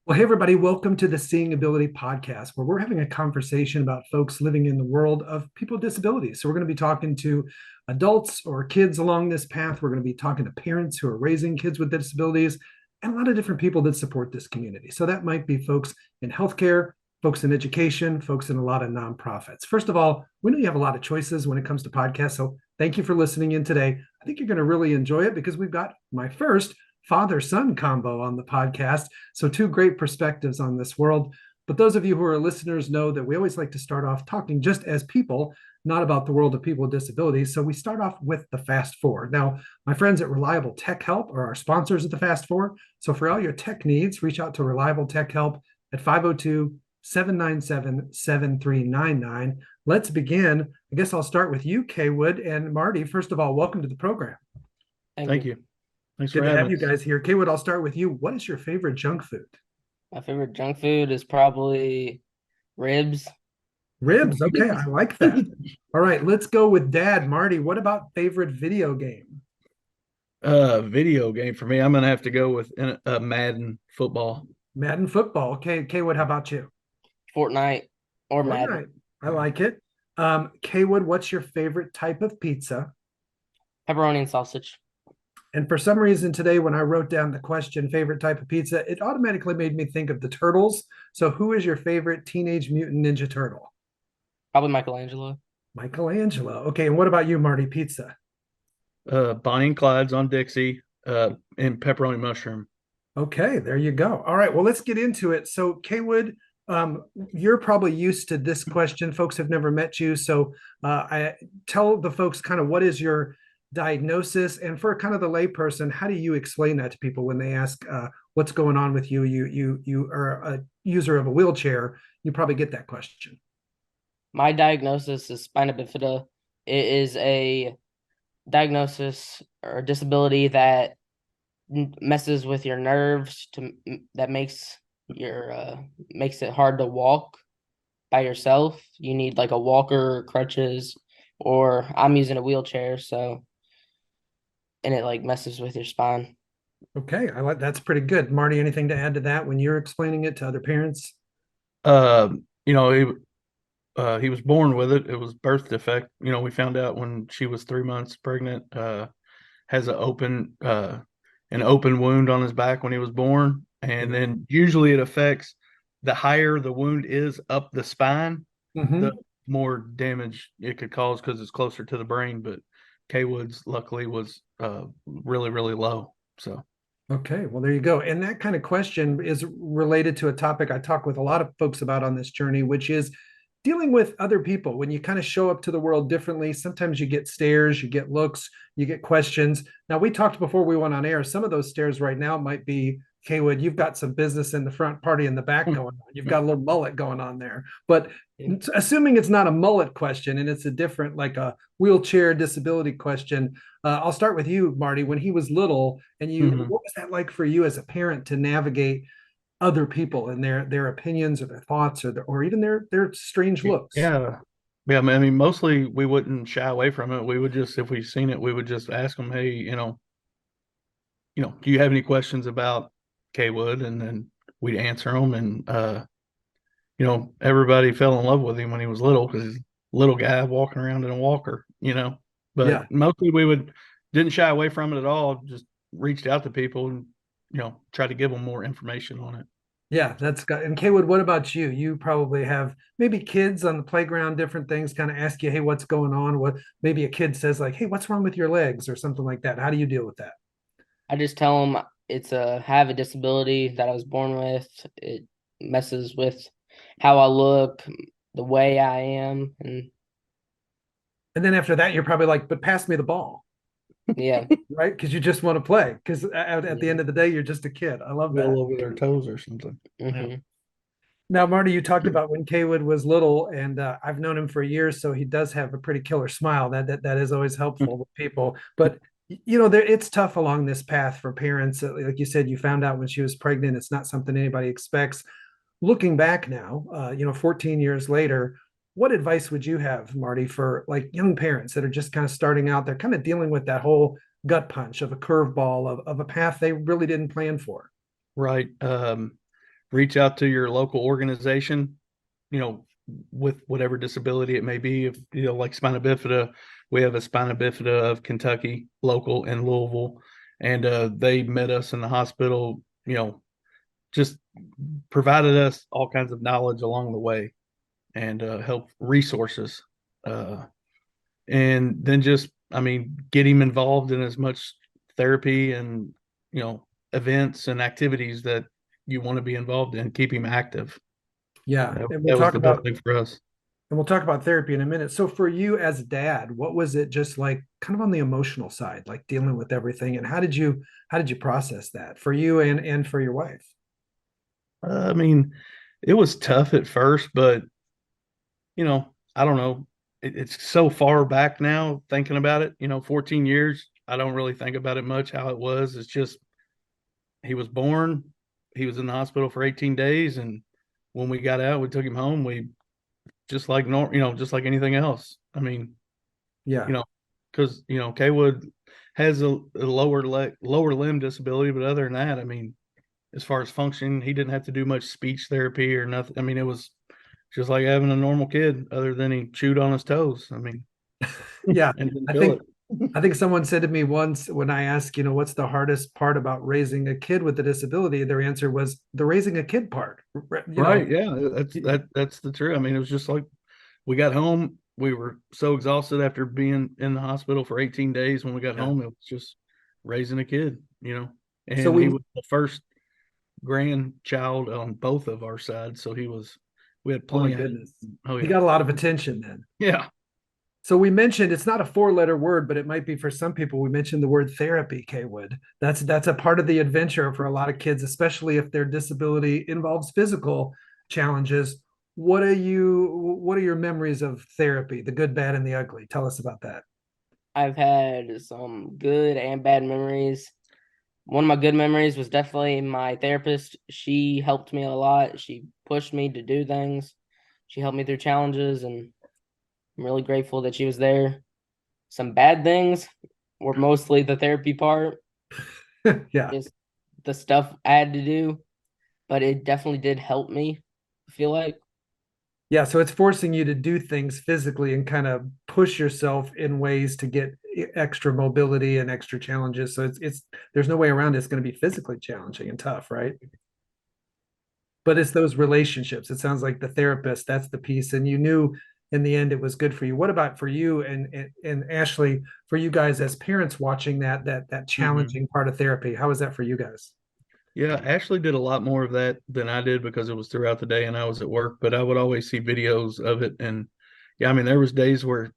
Well, hey, everybody, welcome to the Seeing Ability podcast, where we're having a conversation about folks living in the world of people with disabilities. So, we're going to be talking to adults or kids along this path. We're going to be talking to parents who are raising kids with disabilities and a lot of different people that support this community. So, that might be folks in healthcare, folks in education, folks in a lot of nonprofits. First of all, we know you have a lot of choices when it comes to podcasts. So, thank you for listening in today. I think you're going to really enjoy it because we've got my first father son combo on the podcast. So, two great perspectives on this world. But those of you who are listeners know that we always like to start off talking just as people, not about the world of people with disabilities. So, we start off with the Fast Four. Now, my friends at Reliable Tech Help are our sponsors of the Fast Four. So, for all your tech needs, reach out to Reliable Tech Help at 502 797 7399. Let's begin. I guess I'll start with you, Cawood and Marty. First of all, welcome to the program. Thank Thank you. you. Thanks for Good to have having you us. guys here. Kaywood, I'll start with you. What is your favorite junk food? My favorite junk food is probably ribs. Ribs. Okay, I like that. All right, let's go with Dad. Marty, what about favorite video game? Video game for me. I'm gonna have to go with Madden football. Madden football. Okay, Kaywood, how about you? Fortnite or Madden. Fortnite. I like it. Kaywood, what's your favorite type of pizza? Pepperoni and sausage. And for some reason today, when I wrote down the question, favorite type of pizza, it automatically made me think of the Turtles. So, who is your favorite Teenage Mutant Ninja Turtle? Probably Michelangelo. Michelangelo. Okay, and what about you, Marty? Pizza. Bonnie and Clyde's on Dixie. And pepperoni mushroom. Okay, there you go. All right, well, let's get into it. So, Kaywood, you're probably used to this question. Folks have never met you, so I tell the folks kind of what is your diagnosis, and for kind of the layperson, how do you explain that to people when they ask what's going on with you? You are a user of a wheelchair. You probably get that question. My diagnosis is spina bifida. It is a diagnosis or disability that messes with your nerves that makes it hard to walk by yourself. You need like a walker or crutches, or I'm using a wheelchair, so and it like messes with your spine. Okay, I like that's pretty good. Marty, anything to add to that when you're explaining it to other parents? Uh, you know, he was born with it. It was birth defect. We found out when she was 3 months pregnant. Has an open wound on his back when he was born, and then usually it affects the higher the wound is up the spine, the Mm-hmm. more damage it could cause because it's closer to the brain. But K Woods luckily was really really low. So Okay, well, there you go. And that kind of question is related to a topic I talk with a lot of folks about on this journey, which is dealing with other people. When you kind of show up to the world differently, sometimes you get stares, you get looks, you get questions. Now, we talked before we went on air. Some of those stares right now might be, Kaywood, you've got some business in the front, party in the back going on. You've got a little mullet going on there. But assuming it's not a mullet question and it's a different, like a wheelchair disability question, I'll start with you, Marty. When he was little, and mhm. what was that like for you as a parent to navigate other people and their opinions or their thoughts or even their strange looks? Yeah. Yeah, I mean, mostly we wouldn't shy away from it. We would just, if we seen it, we would just ask them, "Hey, do you have any questions about K Wood?" And then we'd answer them. And everybody fell in love with him when he was little because he's a little guy walking around in a walker. Yeah, But mostly we would didn't shy away from it at all. Just reached out to people and try to give them more information on it. yeah, that's got. And Kaywood, what about you? You probably have maybe kids on the playground, different things, kind of ask you, "Hey, what's going on?" What maybe a kid says like, "Hey, what's wrong with your legs?" or something like that. How do you deal with that? I just tell them it's a have a disability that I was born with. It messes with how I look, the way I am, and And then after that, you're probably like, "But pass me the ball." yeah, Right? Because you just want to play. Because at the yeah. end of the day, you're just a kid. I love that. Roll over their toes or something. Yeah. Hmm. Now, Marty, you talked about when Kaywood was little, and I've known him for years, so he does have a pretty killer smile. That is always helpful with people. But it's tough along this path for parents. Like you said, you found out when she was pregnant. It's not something anybody expects. Looking back now, 14 years later, what advice would you have, Marty, for like young parents that are just kind of starting out? They're kind of dealing with that whole gut punch of a curveball of a path they really didn't plan for. Right. reach out to your local organization, with whatever disability it may be. If like spina bifida, we have a spina bifida of Kentucky local in Louisville, and they met us in the hospital. Just provided us all kinds of knowledge along the way, and help resources, and then just, I mean, get him involved in as much therapy and events and activities that you want to be involved in. Keep him active. Yeah, That, and that was the best thing for us. we'll talk about therapy in a minute. So for you as a dad, what was it just like kind of on the emotional side, like dealing with everything, and how did you process that for you and for your wife? I mean, it was tough at first, but I don't know. It's so far back now thinking about it. 14 years. I don't really think about it much how it was. It's just he was born, he was in the hospital for 18 days, and when we got out, we took him home. We just like just like anything else. I mean, Yeah. you know, because Cawood has a lower limb disability, but other than that, I mean, as far as functioning, he didn't have to do much speech therapy or nothing. I mean, it was just like having a normal kid, other than he chewed on his toes. I mean, Yeah. and didn't I feel think it. I think someone said to me once when I asked, what's the hardest part about raising a kid with a disability, their answer was the raising a kid part. Right? Yeah, that's the truth. I mean, it was just like we got home. We were so exhausted after being in the hospital for 18 days. When we got Yeah. home, it was just raising a kid, So and he we was the first grandchild on both of our sides. So we had Oh my plenty of help. goodness. Oh He yeah. got a lot of attention then. Yeah. So we mentioned it's not a four-letter word, but it might be for some people. We mentioned the word therapy, Kaywood. That's a part of the adventure for a lot of kids, especially if their disability involves physical challenges. What are your memories of therapy, the good, bad, and the ugly? Tell us about that. I've had some good and bad memories. One of my good memories was definitely my therapist. She helped me a lot. She pushed me to do things. She helped me through challenges, and I'm really grateful that she was there. Some bad things were mostly the therapy part, Yeah. just the stuff I had to do, but it definitely did help me, I feel like. Yeah, so it's forcing you to do things physically and kind of push yourself in ways to get extra mobility and extra challenges. So it's there's no way around it. It's going to be physically challenging and tough, right? But it's those relationships. It sounds like the therapist, that's the piece. And you knew in the end it was good for you. What about for you and Ashley, for you guys as parents watching that Mhm. challenging part of therapy? How was that for you guys? Yeah, Ashley did a lot more of that than I did because it was throughout the day and I was at work, but I would always see videos of it. And yeah, I mean, there was days where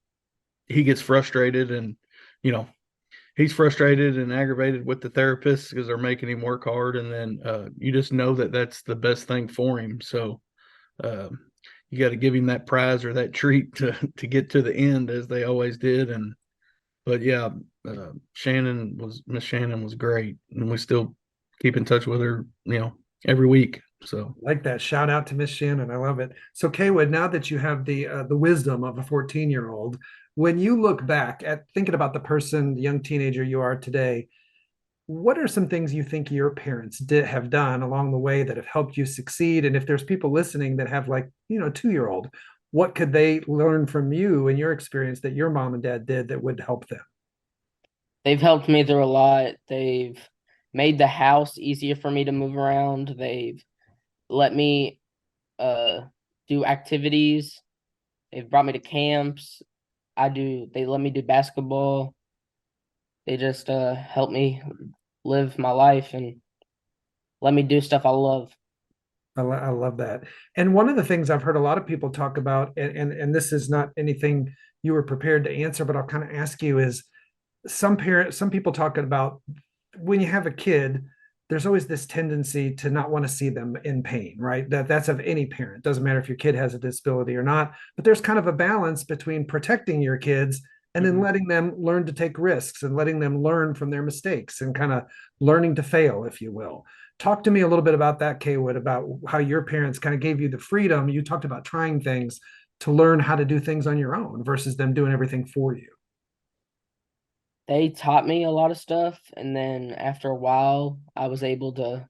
he gets frustrated and, you know, he's frustrated and aggravated with the therapist because they're making him work hard. And then you just know that that's the best thing for him. So um, you got to give him that prize or that treat to get to the end as they always did. But yeah, Miss Shannon was great, and we still keep in touch with her, every week. So Like that. Shout out to Miss Shannon. I love it. So Kaywood, now that you have the wisdom of a 14-year-old, when you look back at thinking about the person, the young teenager you are today, what are some things you think your parents did have done along the way that have helped you succeed? And if there's people listening that have like, 2-year-old, what could they learn from you and your experience that your mom and dad did that would help them? They've helped me through a lot. They've made the house easier for me to move around. They've let me uh do activities. They've brought me to camps. They let me do basketball. They just help me live my life and let me do stuff I love. I love that. And one of the things I've heard a lot of people talk about, and this is not anything you were prepared to answer, but I'll kind of ask you is some people talking about when you have a kid, there's always this tendency to not want to see them in pain, right? That's of any parent. Doesn't matter if your kid has a disability or not, but there's kind of a balance between protecting your kids and then mhm. letting them learn to take risks and letting them learn from their mistakes and kind of learning to fail, if you will. Talk to me a little bit about that, Kaywood, about how your parents kind of gave you the freedom. You talked about trying things to learn how to do things on your own versus them doing everything for you. They taught me a lot of stuff, and then after a while, I was able to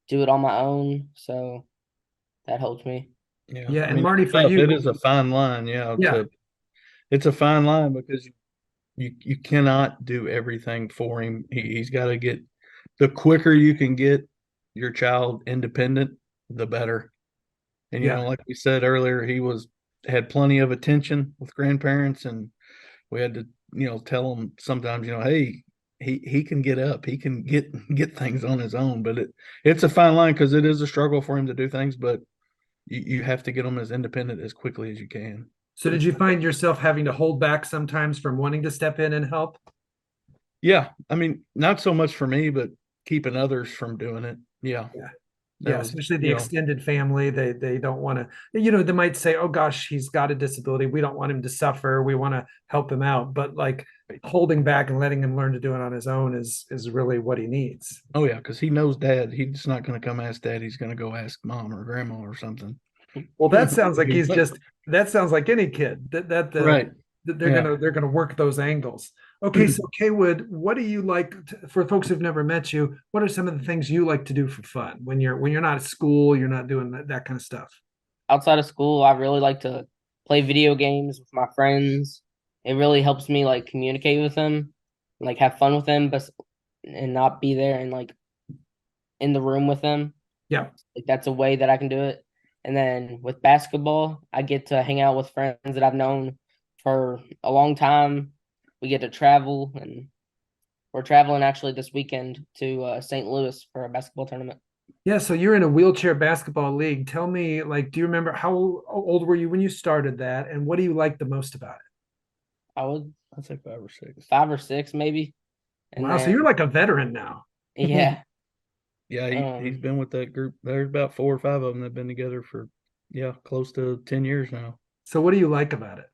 do it on my own. So that helped me. Yeah, Yeah, I and mean, Marty, it's for tough. It you, is a fine line. Yeah, yeah, it's a fine line because you cannot do everything for him. He's got to get the quicker you can get your child independent, the better. And yeah. like we said earlier, had plenty of attention with grandparents, and we had to tell him sometimes, hey, he can get up, he can get things on his own. But it's a fine line because it is a struggle for him to do things, but you have to get him as independent as quickly as you can. So did you find yourself having to hold back sometimes from wanting to step in and help? Yeah, I mean, not so much for me, but keeping others from doing it. Yeah, Yeah. that Yeah, was, especially the extended family. They don't want to, they might say, "Oh gosh, he's got a disability. We don't want him to suffer. We want to help him out." But like holding back and letting him learn to do it on his own is really what he needs. oh yeah, because he knows dad. He's not going to come ask dad. He's going to go ask mom or grandma or something. Well, that sounds like that sounds like any kid Right. that Yeah. they're gonna work those angles. Okay, so Kaywood, what do you like for folks who've never met you? What are some of the things you like to do for fun when you're not at school, you're not doing that kind of stuff? Outside of school, I really like to play video games with my friends. It really helps me like communicate with them, like have fun with them, but and not be there and like in the room with them. Yeah. Like that's a way that I can do it. And then with basketball, I get to hang out with friends that I've known for a long time. We get to travel, and we're traveling actually this weekend to St. Louis for a basketball tournament. Yeah, so you're in a wheelchair basketball league. Tell me, like, do you remember how old were you when you started that, and what do you like the most about it? I would I'd say 5 or 6. 5 or 6 maybe, and Wow, so then you're like a veteran now. yeah, Yeah, he's um, been with that group. There's about 4 or 5 of them that've been together for close to 10 years now. So what do you like about it?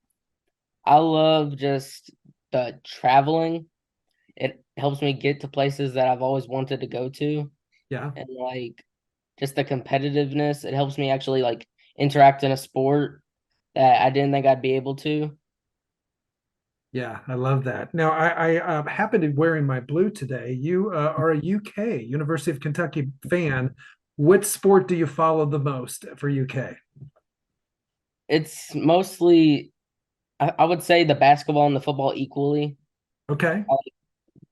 I love just the traveling. It helps me get to places that I've always wanted to go to, Yeah. and like just the competitiveness. It helps me actually like interact in a sport that I didn't think I'd be able to. Yeah, I love that. Now, I happen to be wearing my blue today. You are a UK, University of Kentucky fan. What sport do you follow the most for UK? It's mostly, I would say, the basketball and the football equally. Okay. I like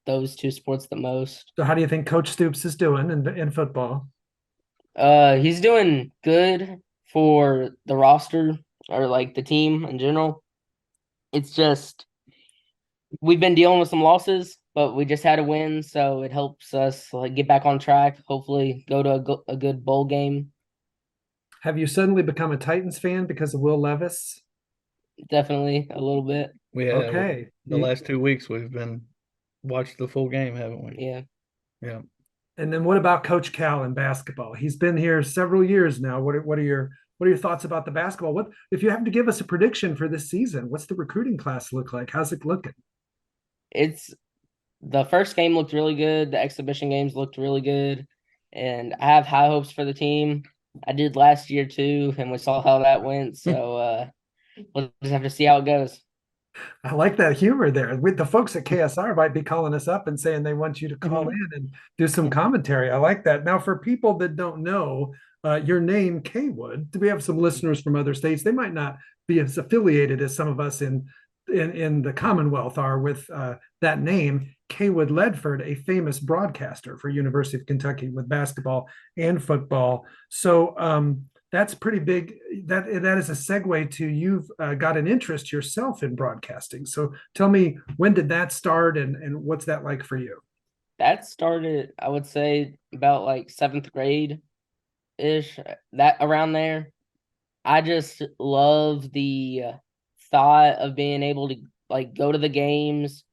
those two sports the most. So how do you think Coach Stoops is doing in football? He's doing good for the roster or like the team in general. It's just we've been dealing with some losses, but we just had a win, so it helps us like get back on track. Hopefully, go to a good bowl game. Have you suddenly become a Titans fan because of Will Levis? Definitely a little bit. We have Okay. the last 2 weeks we've been watched the full game, haven't we? Yeah. Yeah. And then what about Coach Cal in basketball? He's been here several years now. What are your thoughts about the basketball? What if you have to give us a prediction for this season? What's the recruiting class look like? How's it looking? It's the first game looked really good. The exhibition games looked really good. And I have high hopes for the team. I did last year too, and we saw how that went. So we'll just have to see how it goes. I like that humor there. With the folks at KSR might be calling us up and saying they want you to call in and do some commentary. I like that. Now, for people that don't know your name, Cawood, do we have some listeners from other states? They might not be as affiliated as some of us in the Commonwealth are with that name. Cawood Ledford, a famous broadcaster for University of Kentucky with basketball and football. So that's pretty big. That is a segue to you've got an interest yourself in broadcasting. So tell me, when did that start, and what's that like for you? That started, I would say, about like seventh grade ish, that around there. I just love the thought of being able to like go to the games,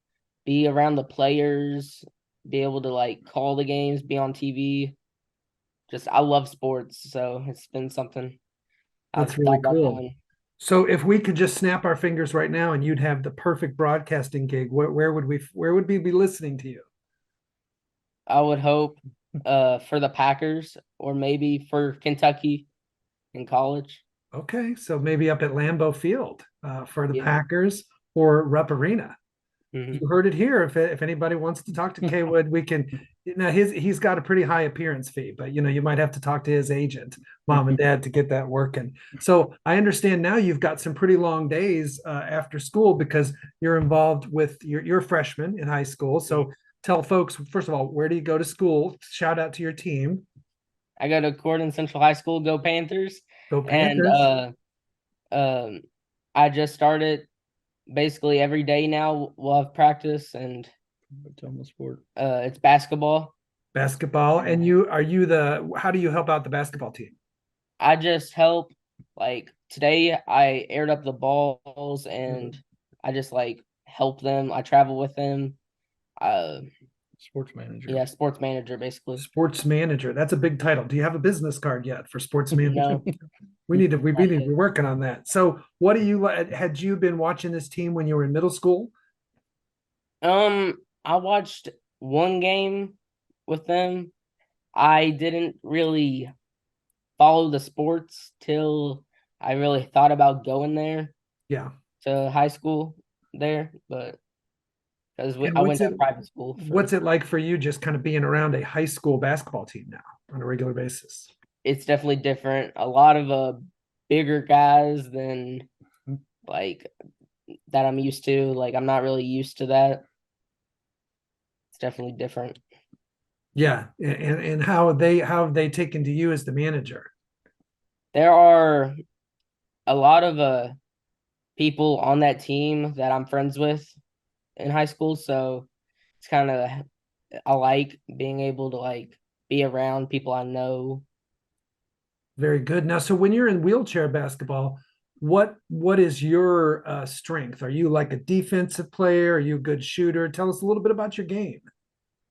be around the players, be able to like call the games, be on TV. Just I love sports, so it's been something I've That's really thought about cool. doing. So if we could just snap our fingers right now and you'd have the perfect broadcasting gig, where would we be listening to you? I would hope for the Packers or maybe for Kentucky in college. Okay, so maybe up at Lambeau Field for the Yeah. Packers or Rupp Arena. Mhm. You heard it here. If anybody wants to talk to Cawood, we can. Now he's got a pretty high appearance fee, but you might have to talk to his agent, mom and dad, to get that working. So I understand now you've got some pretty long days after school because you're involved with you're a freshman in high school. So tell folks first of all, where do you go to school? Shout out to your team. I go to Corden Central High School. Go Panthers! Go And Panthers. um, I just started basically every day now. We'll have practice, and Tell them the sport. it's basketball. Basketball. And how do you help out the basketball team? I just help. Like today, I aired up the balls, and I just like help them. I travel with them. Uh, Sports manager. yeah, sports manager basically. Sports manager. That's a big title. Do you have a business card yet for sports manager? No, We need to be working on that. So what do you had you been watching this team when you were in middle school? I watched one game with them. I didn't really follow the sports till I really thought about going there Yeah. to high school there, but because And I went to private school. What's it like for you just kind of being around a high school basketball team now on a regular basis? It's definitely different. A lot of bigger guys than like that I'm used to. Like I'm not really used to that. It's definitely different. Yeah. And how have they taken to you as the manager? There are a lot of people on that team that I'm friends with in high school, so it's kind of I like being able to like be around people I know. Very good. Now, so when you're in wheelchair basketball, what is your strength? Are you like a defensive player? Are you a good shooter? Tell us a little bit about your game.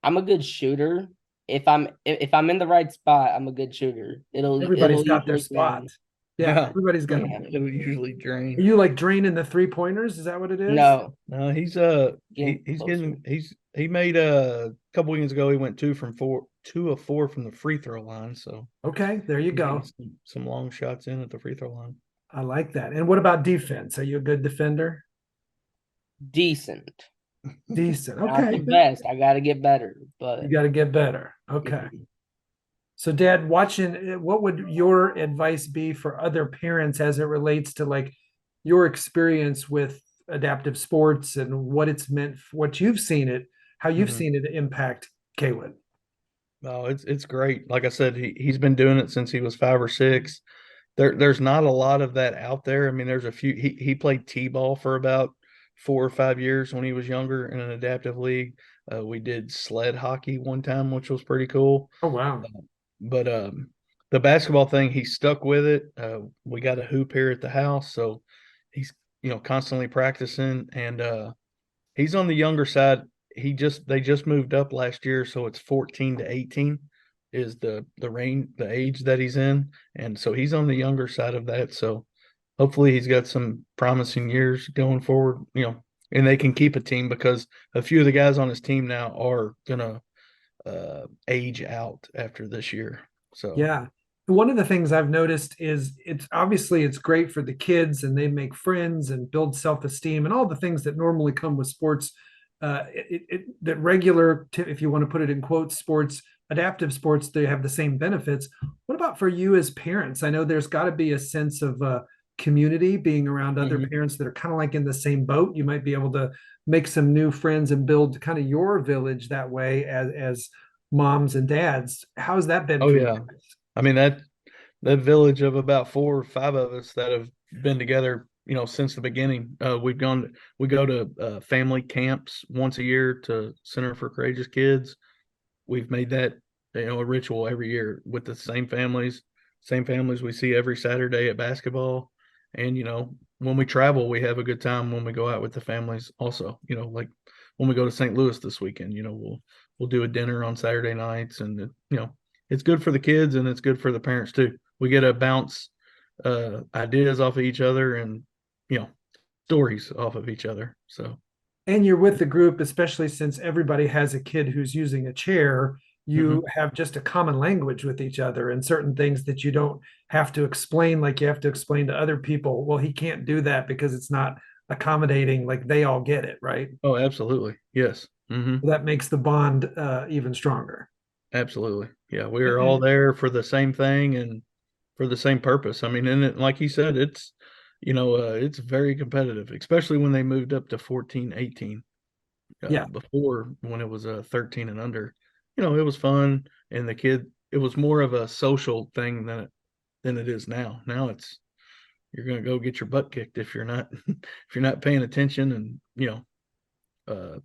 I'm a good shooter. If I'm in the right spot, I'm a good shooter. Everybody's It'll got their usually spot. drain. Yeah, everybody's got. Yeah. It'll usually Are drain. you like draining the 3-pointers? Is that what it is? No, No, he's getting closer. he made a couple weekends ago. He went 2 of 4 from the free throw line. So Okay, there you he's go. getting some long shots in at the free throw line. I like that. And what about defense? Are you a good defender? Decent. Decent. Not the Okay. best. I got to get better, but You got to get better. Okay. So, Dad, watching, what would your advice be for other parents as it relates to like your experience with adaptive sports and what it's meant, what you've seen it, how you've Mhm. seen it impact Kaywood? No, it's great. Like I said, he's been doing it since he was 5 or 6. There's not a lot of that out there. I mean, there's a few. He played t-ball for about 4 or 5 years when he was younger in an adaptive league. We did sled hockey one time, which was pretty cool. Oh, wow. But the basketball thing, he stuck with it. We got a hoop here at the house, so he's constantly practicing, and he's on the younger side. They just moved up last year, so it's 14 to 18 is the age that he's in, and so he's on the younger side of that. So hopefully he's got some promising years going forward. And they can keep a team because a few of the guys on his team now are gonna age out after this year. So Yeah. One of the things I've noticed is it's great for the kids and they make friends and build self-esteem and all the things that normally come with sports. That regular, if you want to put it in quotes, sports, adaptive sports, they have the same benefits. What about for you as parents? I know there's got to be a sense of community being around other parents that are kind of like in the same boat. You might be able to make some new friends and build kind of your village that way as moms and dads. How's that been Oh for yeah. you? I mean that village of about 4 or 5 of us that have been together, since the beginning. We go to family camps once a year to Center for Courageous Kids. We've made that a ritual every year with the same families we see every Saturday at basketball. And when we travel, we have a good time when we go out with the families. Also, like when we go to St. Louis this weekend, we'll do a dinner on Saturday nights, and it's good for the kids and it's good for the parents too. We get to bounce ideas off of each other and stories off of each other. So And you're with the group, especially since everybody has a kid who's using a chair. You have just a common language with each other and certain things that you don't have to explain, like you have to explain to other people. Well, he can't do that because it's not accommodating, like they all get it, right? Oh, absolutely. Yes. That makes the bond even stronger. Absolutely. Yeah. We were all And there for the same thing and for the same purpose. I mean, and it, like you said, it's very competitive, especially when they moved up to 14, 18. yeah, Before, when it was 13 and under, it was fun. And it was more of a social thing than it is now. Now you're going to go get your butt kicked if you're not, if you're not paying attention and, uh,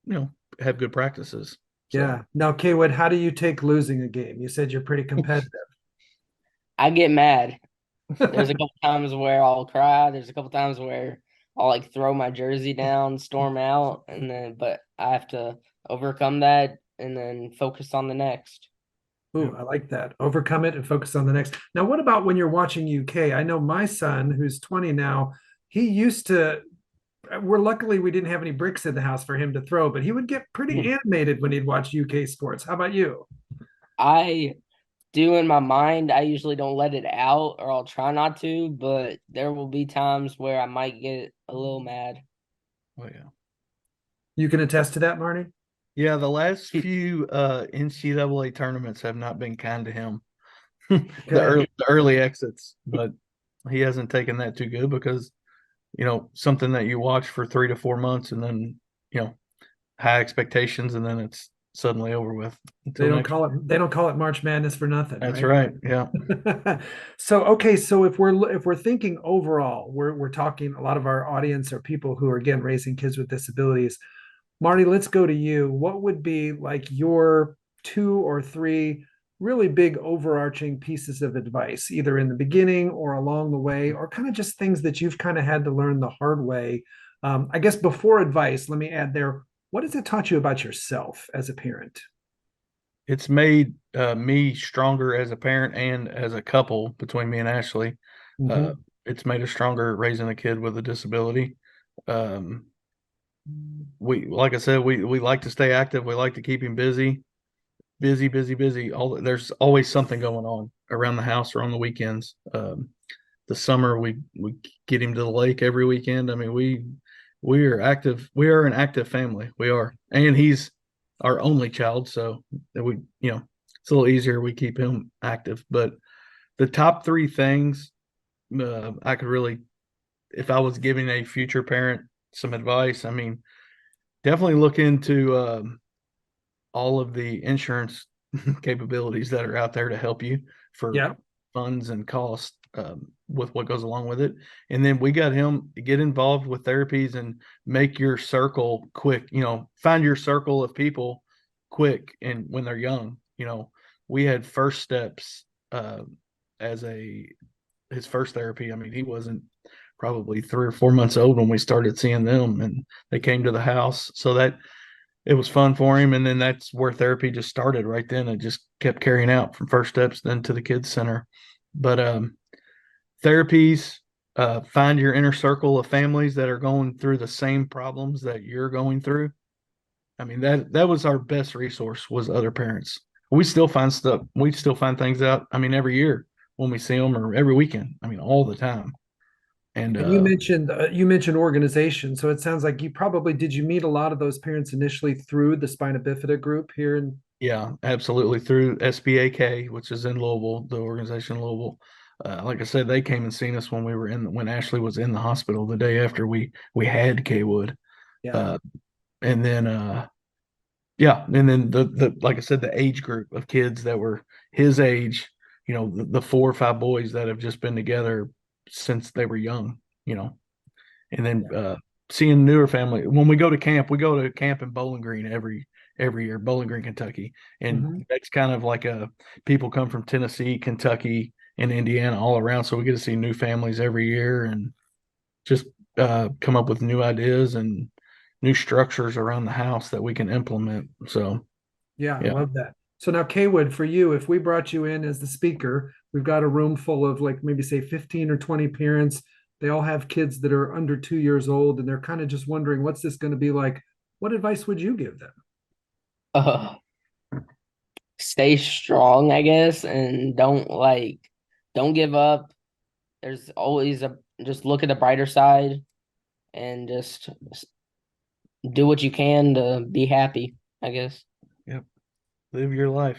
you know, have good practices. So, yeah. Now, Kaywood, how do you take losing a game? You said you're pretty competitive. I get mad. There's a couple times where I'll cry. There's a couple times where I'll like throw my jersey down, storm out, but I have to overcome that and then focus on the next. yeah. Ooh, I like that. Overcome it and focus on the next. Now, what about when you're watching UK? I know my son, who's 20 now, he used to. We're luckily we didn't have any bricks in the house for him to throw, but he would get pretty animated when he'd watch UK sports. How about you? I do in my mind. I usually don't let it out, or I'll try not to, but there will be times where I might get a little mad. Oh yeah. You can attest to that, Marty? Yeah, the last few NCAA tournaments have not been kind to him. Okay. The early exits, but he hasn't taken that too good because something that you watch for 3 to 4 months and then high expectations and then it's suddenly over with They until don't next call it year. they don't call it March Madness for nothing, That's right? right. Yeah. So okay, so if we're thinking overall, we're talking a lot of our audience are people who are again raising kids with disabilities. Marty, let's go to you. What would be like your two or three really big overarching pieces of advice, either in the beginning or along the way, or kind of just things that you've kind of had to learn the hard way? I guess before advice, let me add there, what has it taught you about yourself as a parent? It's made me stronger as a parent and as a couple between me and Ashley. Uh, Mhm. it's made us stronger raising a kid with a disability. Um, we, like I said, we like to stay active. We like to keep him busy, busy, busy, busy. There's always something going on around the house or on the weekends. The summer we get him to the lake every weekend. I mean, we are active. We are an active family. We are, and he's our only child, so that it's a little easier. We keep him active. But the top three things I could really, if I was giving a future parent some advice, I mean, definitely look into all of the insurance capabilities that are out there to help you for Yeah. funds and cost with what goes along with it. And then we got him to get involved with therapies and make your circle quick, find your circle of people quick and when they're young. We had first steps as his first therapy. I mean, he wasn't probably 3 or 4 months old when we started seeing them and they came to the house. So that it was fun for him. And then that's where therapy just started right then. It just kept carrying out from first steps then to the kids center. But therapies, find your inner circle of families that are going through the same problems that you're going through. I mean, that was our best resource was other parents. We still find stuff. We still find things out. I mean, every year when we see them or every weekend. I mean, all the time. And And you mentioned organization, so it sounds like you probably did you meet a lot of those parents initially through the spina bifida group here in yeah, absolutely. Through SBAK, which is in Louisville, the organization in Louisville. Like I said, they came and seen us when Ashley was in the hospital the day after we had Cawood. yeah Uh, and then yeah, and then the like I said, the age group of kids that were his age, the 4 or 5 boys that have just been together since they were young, and then yeah seeing newer family. When we go to camp in Bowling Green every year, Bowling Green, Kentucky, and Mhm. that's kind of like people come from Tennessee, Kentucky, and Indiana all around, so we get to see new families every year and just come up with new ideas and new structures around the house that we can implement. So Yeah, I yeah, love that. So now, Kaywood, for you, if we brought you in as the speaker, we've got a room full of like maybe say 15 or 20 parents. They all have kids that are under 2 years old, and they're kind of just wondering, what's this going to be like? What advice would you give them? Uh, Stay strong, I guess, and don't give up. There's always just look at the brighter side and just do what you can to be happy, I guess. Live your life.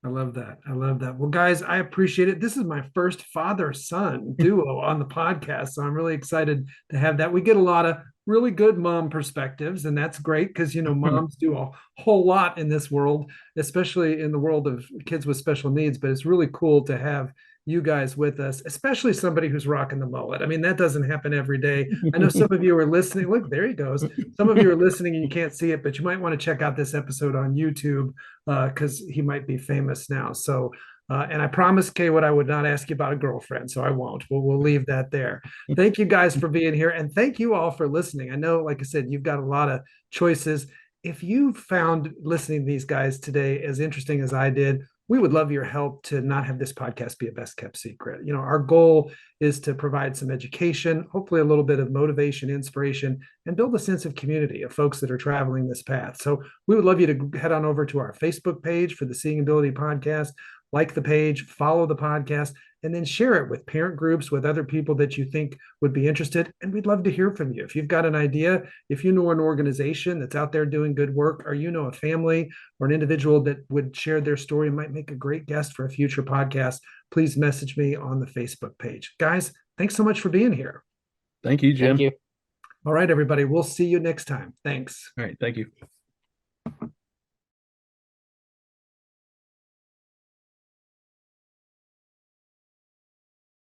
I love that. I love that. Well, guys, I appreciate it. This is my first father-son duo on the podcast, so I'm really excited to have that. We get a lot of really good mom perspectives, and that's great because moms do a whole lot in this world, especially in the world of kids with special needs. But it's really cool to have you guys with us, especially somebody who's rocking the mullet. I mean, that doesn't happen every day. I know some of you are listening. Look, there he goes. Some of you are listening and you can't see it, but you might want to check out this episode on YouTube because he might be famous now. So, and I promised Cawood I would not ask you about a girlfriend, so I won't. We'll leave that there. Thank you guys for being here, and thank you all for listening. I know, like I said, you've got a lot of choices. If you found listening to these guys today as interesting as I did, we would love your help to not have this podcast be a best kept secret. Our goal is to provide some education, hopefully a little bit of motivation, inspiration, and build a sense of community of folks that are traveling this path. So we would love you to head on over to our Facebook page for the Seeing Ability podcast, like the page, follow the podcast, and then share it with parent groups, with other people that you think would be interested. And we'd love to hear from you. If you've got an idea, if you know an organization that's out there doing good work, or a family or an individual that would share their story and might make a great guest for a future podcast, please message me on the Facebook page. Guys, thanks so much for being here. Thank you, Jim. Thank you. All right, everybody. We'll see you next time. Thanks. All right. Thank you.